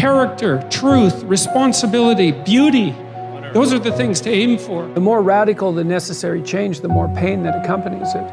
character, truth, responsibility, beauty. Those are the things to aim for. The more radical the necessary change, the more pain that accompanies it.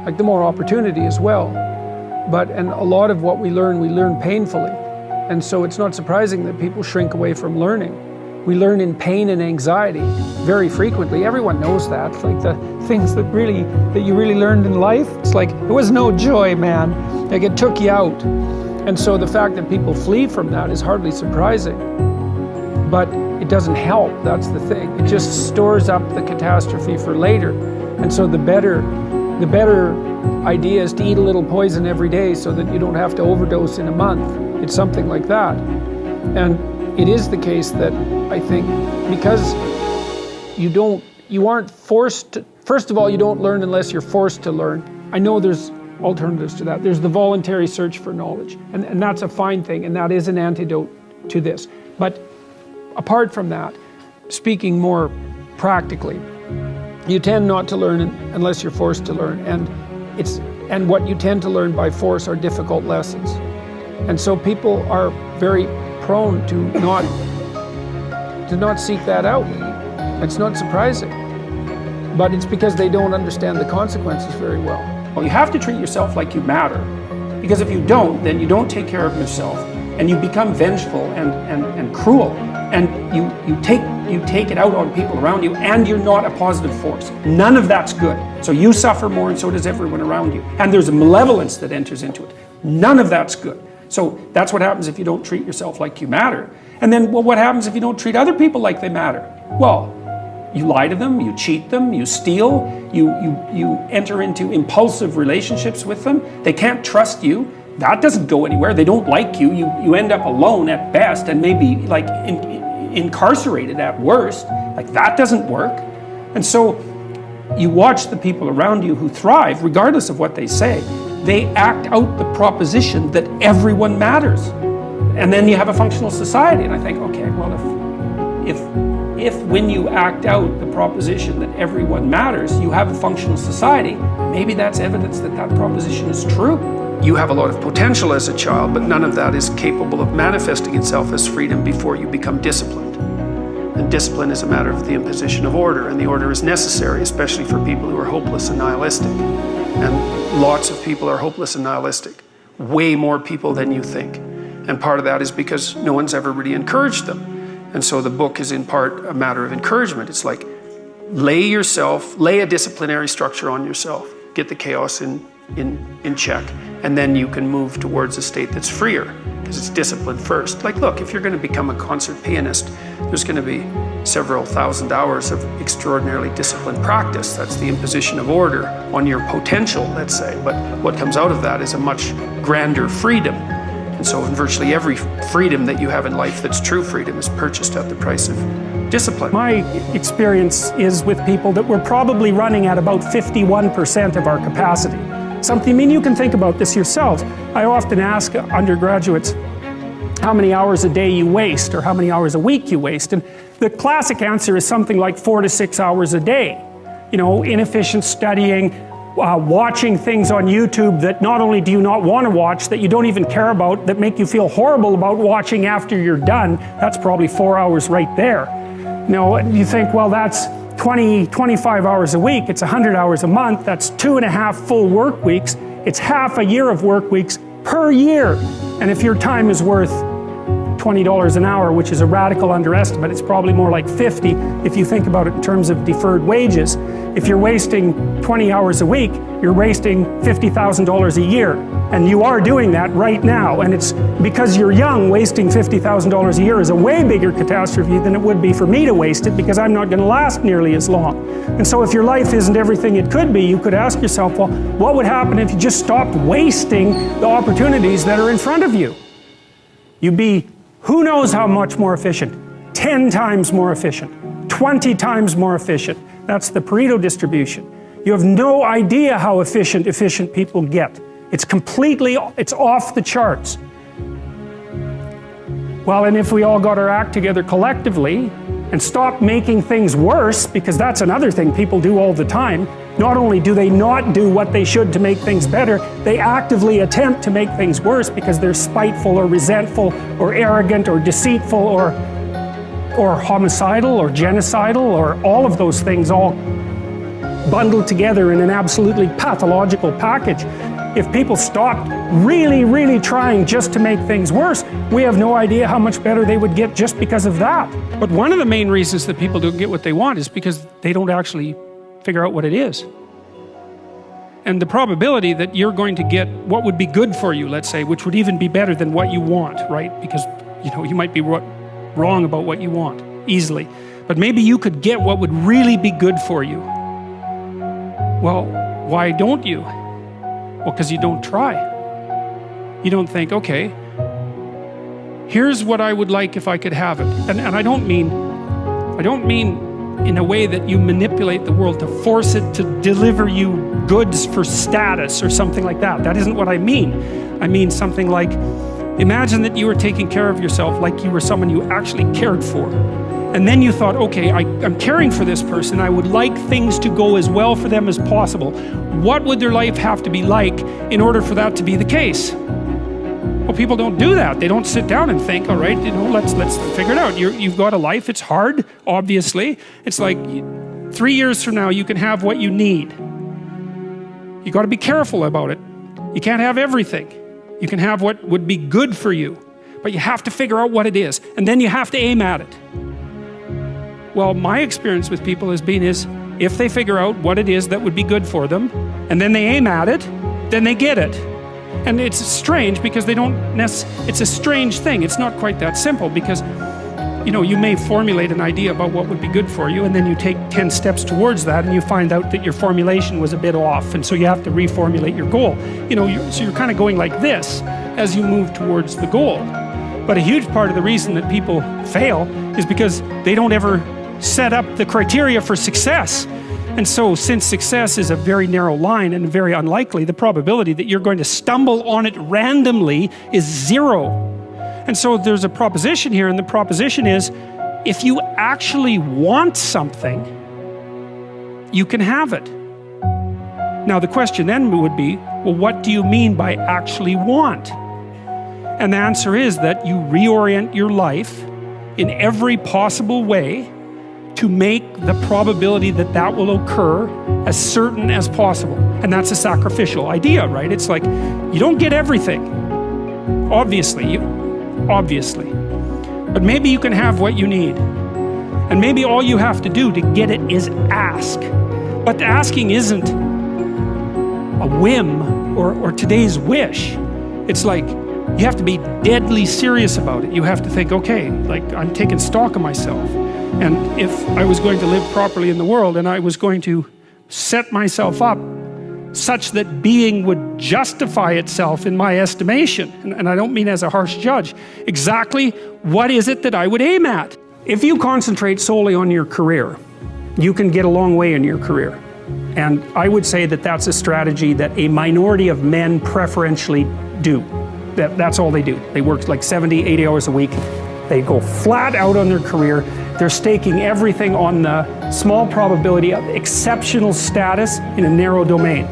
Like the more opportunity as well. And a lot of what we learn painfully. And so it's not surprising that people shrink away from learning. We learn in pain and anxiety very frequently. Everyone knows that. It's like the things that you really learned in life, it's like, it was no joy, man. Like it took you out. And so the fact that people flee from that is hardly surprising. But it doesn't help, that's the thing. It just stores up the catastrophe for later. And so the better idea is to eat a little poison every day so that you don't have to overdose in a month. It's something like that. And it is the case that I think because you aren't forced to, first of all, you don't learn unless you're forced to learn. I know there's alternatives to that. There's the voluntary search for knowledge, and that's a fine thing, and that is an antidote to this. But apart from that, speaking more practically, you tend not to learn unless you're forced to learn, and what you tend to learn by force are difficult lessons. And so people are very prone to not seek that out. It's not surprising, but it's because they don't understand the consequences very well. Well, you have to treat yourself like you matter, because if you don't, then you don't take care of yourself, and you become vengeful and cruel, and you take it out on people around you, and you're not a positive force. None of that's good. So you suffer more, and so does everyone around you. And there's a malevolence that enters into it. None of that's good. So that's what happens if you don't treat yourself like you matter. And then, well, what happens if you don't treat other people like they matter? Well, you lie to them, you cheat them, you steal, you enter into impulsive relationships with them. They can't trust you. That doesn't go anywhere. They don't like you. You end up alone at best, and maybe like incarcerated at worst. Like that doesn't work. And so you watch the people around you who thrive, regardless of what they say. They act out the proposition that everyone matters. And then you have a functional society. And I think, okay, well, if when you act out the proposition that everyone matters, you have a functional society, maybe that's evidence that that proposition is true. You have a lot of potential as a child, but none of that is capable of manifesting itself as freedom before you become disciplined. And discipline is a matter of the imposition of order, and the order is necessary, especially for people who are hopeless and nihilistic. And lots of people are hopeless and nihilistic. Way more people than you think. And part of that is because no one's ever really encouraged them. And so the book is in part a matter of encouragement. It's like, lay a disciplinary structure on yourself, get the chaos in check, and then you can move towards a state that's freer, because it's discipline first. Like, look, if you're going to become a concert pianist, there's going to be several thousand hours of extraordinarily disciplined practice. That's the imposition of order on your potential, let's say. But what comes out of that is a much grander freedom. And so in virtually every freedom that you have in life that's true freedom is purchased at the price of discipline. My experience is with people that we're probably running at about 51% of our capacity. I mean, you can think about this yourselves. I often ask undergraduates how many hours a day you waste or how many hours a week you waste. And the classic answer is something like 4 to 6 hours a day. You know, inefficient studying, watching things on YouTube that not only do you not want to watch, that you don't even care about, that make you feel horrible about watching after you're done. That's probably 4 hours right there. You know, you think, well, that's 25 hours a week, it's 100 hours a month, that's 2.5 full work weeks, it's half a year of work weeks per year. And if your time is worth $20 an hour, which is a radical underestimate, it's probably more like 50 if you think about it in terms of deferred wages. If you're wasting 20 hours a week, you're wasting $50,000 a year. And you are doing that right now. And it's because you're young, wasting $50,000 a year is a way bigger catastrophe than it would be for me to waste it, because I'm not going to last nearly as long. And so if your life isn't everything it could be, you could ask yourself, well, what would happen if you just stopped wasting the opportunities that are in front of you? You'd be who knows how much more efficient? 10 times more efficient, 20 times more efficient. That's the Pareto distribution. You have no idea how efficient people get. It's off the charts. Well, and if we all got our act together collectively, and stop making things worse, because that's another thing people do all the time. Not only do they not do what they should to make things better, they actively attempt to make things worse because they're spiteful or resentful or arrogant or deceitful or homicidal or genocidal, or all of those things all bundled together in an absolutely pathological package. If people stopped really trying just to make things worse, we have no idea how much better they would get just because of that. But one of the main reasons that people don't get what they want is because they don't actually figure out what it is. And the probability that you're going to get what would be good for you, let's say, which would even be better than what you want, right? Because, you know, you might be wrong about what you want easily, but maybe you could get what would really be good for you. Well, why don't you? Well, because you don't try. You don't think, okay, here's what I would like if I could have it. And I don't mean in a way that you manipulate the world to force it to deliver you goods for status or something like that. That isn't what I mean. I mean something like, imagine that you were taking care of yourself like you were someone you actually cared for. And then you thought, okay, I'm caring for this person. I would like things to go as well for them as possible. What would their life have to be like in order for that to be the case? Well, people don't do that. They don't sit down and think, all right, you know, let's figure it out. You've got a life. It's hard, obviously. It's like 3 years from now, you can have what you need. You got to be careful about it. You can't have everything. You can have what would be good for you, but you have to figure out what it is, and then you have to aim at it. Well, my experience with people has been is, if they figure out what it is that would be good for them, and then they aim at it, then they get it. And it's strange because they don't it's a strange thing. It's not quite that simple because, you know, you may formulate an idea about what would be good for you, and then you take 10 steps towards that, and you find out that your formulation was a bit off, and so you have to reformulate your goal. You know, so you're kind of going like this as you move towards the goal. But a huge part of the reason that people fail is because they don't ever set up the criteria for success. And so, since success is a very narrow line and very unlikely, the probability that you're going to stumble on it randomly is 0. And so there's a proposition here, and the proposition is, if you actually want something, you can have it. Now the question then would be, well, what do you mean by actually want? And the answer is that you reorient your life in every possible way to make the probability that that will occur as certain as possible. And that's a sacrificial idea, right? It's like, you don't get everything, obviously. But maybe you can have what you need. And maybe all you have to do to get it is ask. But asking isn't a whim or today's wish. It's like, you have to be deadly serious about it. You have to think, okay, like, I'm taking stock of myself. And if I was going to live properly in the world, and I was going to set myself up such that being would justify itself in my estimation, and I don't mean as a harsh judge, exactly what is it that I would aim at? If you concentrate solely on your career, you can get a long way in your career. And I would say that that's a strategy that a minority of men preferentially do. That's all they do. They work like 70, 80 hours a week. They go flat out on their career. They're staking everything on the small probability of exceptional status in a narrow domain.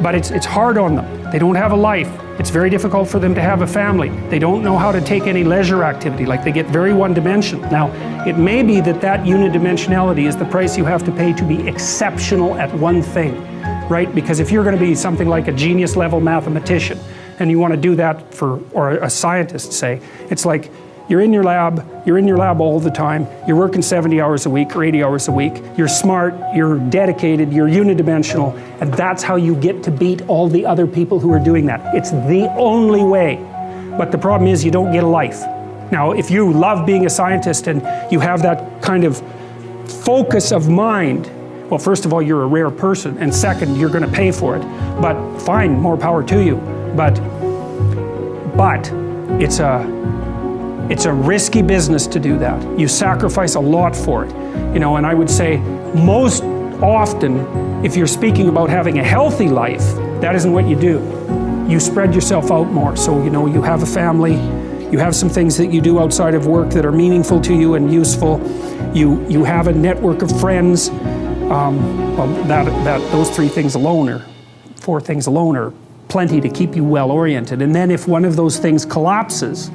But it's hard on them. They don't have a life. It's very difficult for them to have a family. They don't know how to take any leisure activity. Like, they get very one-dimensional. Now, it may be that unidimensionality is the price you have to pay to be exceptional at one thing, right? Because if you're going to be something like a genius level mathematician, and you want to do that or a scientist, say, it's like, you're in your lab all the time, you're working 70 hours a week or 80 hours a week, you're smart, you're dedicated, you're unidimensional, and that's how you get to beat all the other people who are doing that. It's the only way. But the problem is, you don't get a life. Now, if you love being a scientist and you have that kind of focus of mind, well, first of all, you're a rare person, and second, you're going to pay for it. But fine, more power to you. But it's a risky business to do that. You sacrifice a lot for it, you know. And I would say most often, if you're speaking about having a healthy life, that isn't what you do. You spread yourself out more. So, you know, you have a family, you have some things that you do outside of work that are meaningful to you and useful, you have a network of friends. Those 3 things alone, or 4 things alone, are plenty to keep you well oriented. And then if one of those things collapses,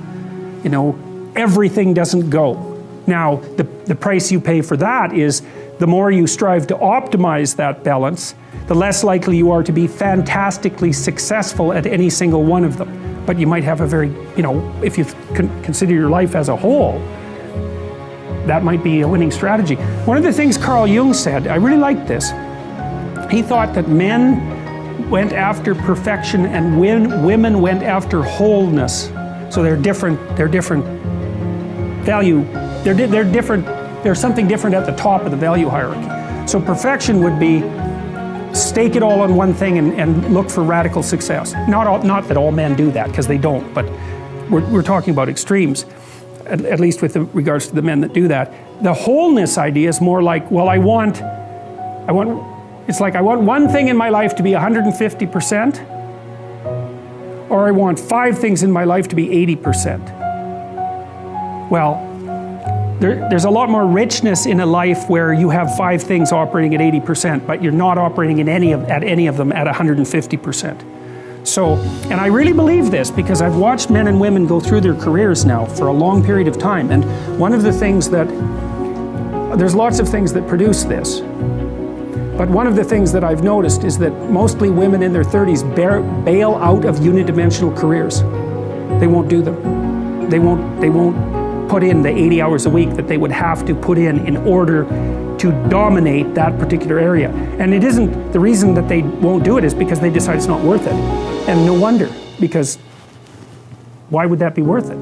you know, everything doesn't go. Now, the price you pay for that is the more you strive to optimize that balance, the less likely you are to be fantastically successful at any single one of them. But you might have a very, you know, if you consider your life as a whole, that might be a winning strategy. One of the things Carl Jung said, I really liked this. He thought that men went after perfection and women went after wholeness. So they're different value, they're different, there's something different at the top of the value hierarchy. So perfection would be stake it all on one thing and look for radical success. Not that all men do that, because they don't, but we're talking about extremes, at least with regards to the men that do that. The wholeness idea is more like, well, I want one thing in my life to be 150%, or I want 5 things in my life to be 80%. Well, there's a lot more richness in a life where you have 5 things operating at 80%, but you're not operating at any of them at 150%. So, and I really believe this because I've watched men and women go through their careers now for a long period of time, and one of the things that, there's lots of things that produce this, but one of the things that I've noticed is that mostly women in their 30s bail out of unidimensional careers. They won't do them. They won't put in the 80 hours a week that they would have to put in order to dominate that particular area. And it isn't, the reason that they won't do it is because they decide it's not worth it. And no wonder, because why would that be worth it?